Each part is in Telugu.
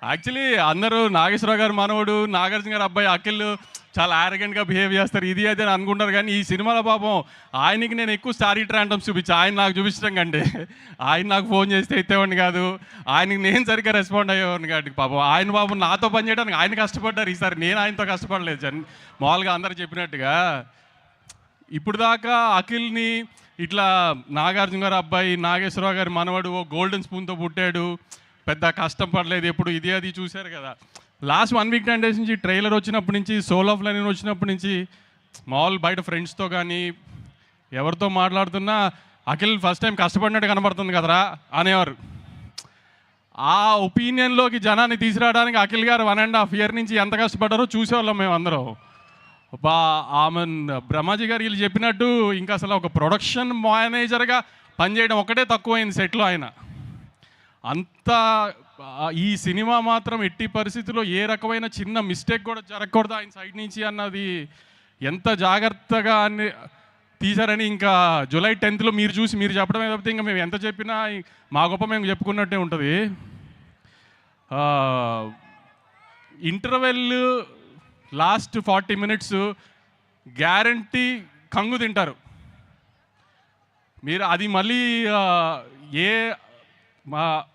యాక్చువల్లీ అందరూ నాగేశ్వరరావు గారు మనవడు, నాగార్జున గారు అబ్బాయి అఖిల్ చాలా ఆరగెంట్గా బిహేవ్ చేస్తారు, ఇది అది అని అనుకుంటారు. కానీ ఈ సినిమాలో పాపం ఆయనకి నేను ఎక్కువ స్టార్ ట్రాంటమ్స్ చూపించా. ఆయన నాకు చూపించడం కంటే ఆయన నాకు ఫోన్ చేస్తే ఎత్తేవాడిని కాదు, ఆయనకి నేను సరిగ్గా రెస్పాండ్ అయ్యేవాడిని కాదు. పాపం నాతో పని చేయడానికి ఆయన కష్టపడ్డారు. ఈసారి నేను ఆయనతో కష్టపడలేదు. మామూలుగా అందరు చెప్పినట్టుగా ఇప్పుడు దాకా అఖిల్ని ఇట్లా నాగార్జున గారు అబ్బాయి, నాగేశ్వరరావు గారి మనవడు, ఓ గోల్డెన్ స్పూన్తో పుట్టాడు, పెద్ద కష్టం పడలేదు ఎప్పుడు, ఇది అది చూశారు కదా. లాస్ట్ 1 వీక్ 10 డేస్ నుంచి ట్రైలర్ వచ్చినప్పటి నుంచి, సోల్ ఆఫ్ లైన్ వచ్చినప్పటి నుంచి మామూలు బయట ఫ్రెండ్స్తో కానీ ఎవరితో మాట్లాడుతున్నా అఖిల్ ఫస్ట్ టైం కష్టపడినట్టు కనబడుతుంది కదరా అనేవారు. ఆ ఒపీనియన్లోకి జనాన్ని తీసుకురావడానికి అఖిల్ గారు 1.5 year నుంచి ఎంత కష్టపడ్డారో చూసేవాళ్ళం మేము అందరం. ఆమె బ్రహ్మాజీ గారు వీళ్ళు చెప్పినట్టు ఇంకా అసలు ఒక ప్రొడక్షన్ మేనేజర్గా పనిచేయడం ఒకటే తక్కువైంది సెట్లో. ఆయన అంత ఈ సినిమా మాత్రం ఎట్టి పరిస్థితుల్లో ఏ రకమైన చిన్న మిస్టేక్ కూడా జరగకూడదు ఆయన సైడ్ నుంచి అన్నది ఎంత జాగ్రత్తగా అన్ని తీశారని ఇంకా జూలై 10th మీరు చూసి మీరు చెప్పడమే తప్పితే ఇంకా మేము ఎంత చెప్పినా మా గొప్ప మేము చెప్పుకున్నట్టే ఉంటుంది. ఇంటర్వెల్ లాస్ట్ 40 minutes గ్యారంటీ కంగు తింటారు మీరు. అది మళ్ళీ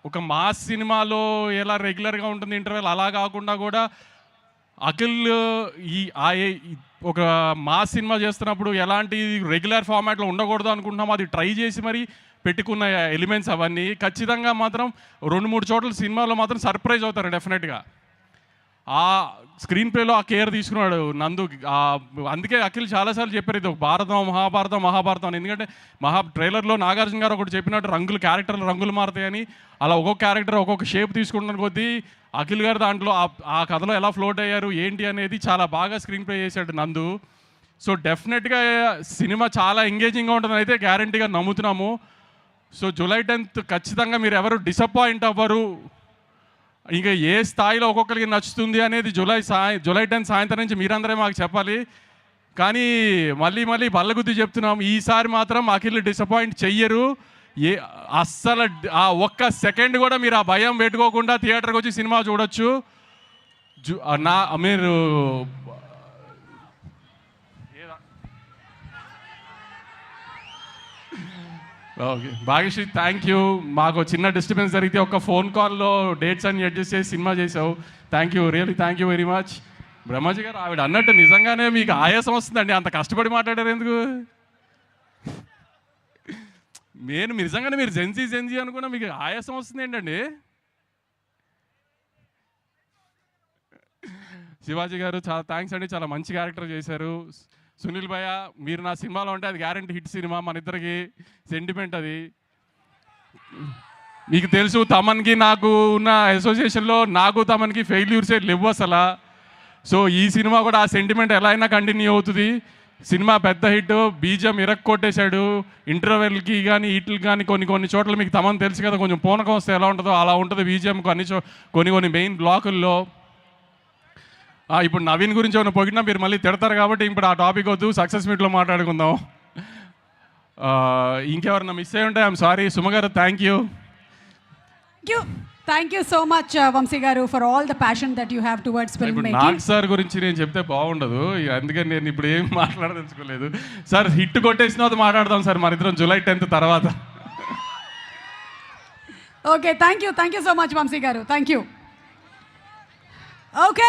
ఒక మాస్ సినిమాలో ఎలా రెగ్యులర్గా ఉంటుంది ఇంటర్వెల్, అలా కాకుండా కూడా అఖిల్ ఒక మాస్ సినిమా చేస్తున్నప్పుడు ఎలాంటి రెగ్యులర్ ఫార్మాట్లో ఉండకూడదు అనుకుంటున్నాం, అది ట్రై చేసి మరి పెట్టుకున్న ఎలిమెంట్స్ అవన్నీ ఖచ్చితంగా మాత్రం 2-3 చోట్ల సినిమాలో మాత్రం సర్ప్రైజ్ అవుతారు డెఫినెట్గా. ఆ స్క్రీన్ ప్లేలో ఆ కేర్ తీసుకున్నాడు నందు. అందుకే అఖిల్ చాలాసార్లు చెప్పారు ఇది ఒక భారతం మహాభారతం అని. ఎందుకంటే ట్రైలర్లో నాగార్జున గారు ఒకటి చెప్పినట్టు క్యారెక్టర్లు రంగులు మారుతాయని, అలా ఒక్కొక్క క్యారెక్టర్ ఒక్కొక్క షేప్ తీసుకుంటున్న కొద్దీ అఖిల్ గారు దాంట్లో ఆ కథలో ఎలా ఫ్లోట్ అయ్యారు ఏంటి అనేది చాలా బాగా స్క్రీన్ ప్లే చేశాడు నందు. సో డెఫినెట్గా సినిమా చాలా ఎంగేజింగ్గా ఉంటుందని అయితే గ్యారంటీగా నమ్ముతున్నాము. సో జూలై 10th ఖచ్చితంగా మీరు ఎవరు డిసప్పాయింట్ అవ్వరు. ఇంకా ఏ స్థాయిలో ఒక్కొక్కరికి నచ్చుతుంది అనేది జూలై 10 సాయంత్రం నుంచి మీరందరే మాకు చెప్పాలి. కానీ మళ్ళీ బల్లగుద్ది చెప్తున్నాం, ఈసారి మాత్రం అఖిల్ డిసప్పాయింట్ చెయ్యరు. అస్సలు ఆ ఒక్క సెకండ్ కూడా మీరు ఆ భయం పెట్టుకోకుండా థియేటర్కి వచ్చి సినిమా చూడొచ్చు. మీరు ఓకే భాగ్యశ్రీ, థ్యాంక్ యూ. మాకు చిన్న డిస్టర్బెన్స్ జరిగితే ఒక ఫోన్ కాల్లో డేట్స్ అన్ని అడ్జస్ట్ చేసి సినిమా చేసావు. Thank you, really thank you very much. Brahmaji గారు ఆవిడ అన్నట్టు నిజంగానే మీకు ఆయాసం వస్తుందండి, అంత కష్టపడి మాట్లాడారు ఎందుకు? నిజంగానే మీరు జెన్జీ అనుకున్నా మీకు ఆయాసం వస్తుంది ఏంటండి? శివాజీ గారు చాలా థ్యాంక్స్ అండి, చాలా మంచి క్యారెక్టర్ చేశారు. సునీల్ భయ్య మీరు నా సినిమాలో ఉంటే అది గ్యారంటీ హిట్ సినిమా, మన ఇద్దరికి సెంటిమెంట్ అది. మీకు తెలుసు తమన్కి నాకు ఉన్న అసోసియేషన్లో నాకు తమన్కి ఫెయిల్యూర్సే లేవు అసలు. సో ఈ సినిమా కూడా ఆ సెంటిమెంట్ ఎలా అయినా కంటిన్యూ అవుతుంది. సినిమా పెద్ద హిట్, బీజం కొట్టేశాడు. ఇంటర్వెల్కి కానీ వీటికి కానీ కొన్ని చోట్ల మీకు తమన్ తెలుసు కదా, కొంచెం పూనకం వస్తే ఎలా ఉంటుందో అలా ఉంటుంది బీజం కొన్ని మెయిన్ బ్లాకుల్లో. ఇప్పుడు నవీన్ గురించి ఏమైనా పొగిడినా మీరు మళ్ళీ తిడతారు కాబట్టి ఇప్పుడు ఆ టాపిక్ వద్దు, సక్సెస్ మీట్లో మాట్లాడుకుందాం. ఇంకెవరన్నా మిస్ అయ్యి ఉంటే ఐఎమ్ సారీ. సుమగారు thank you. Thank you so much Vamsi garu for all the passion that you have towards film making. Nag sir గురించి నేను చెప్తే బాగుండదు, అందుకని నేను ఇప్పుడు ఏం మాట్లాడదలుచుకోలేదు. సార్ హిట్ కొట్టేసిన తర్వాత మాట్లాడదాం సార్ మన ఇద్దరం జూలై 10th తర్వాత. Okay, thank you so much Vamsi garu, thank you. Okay.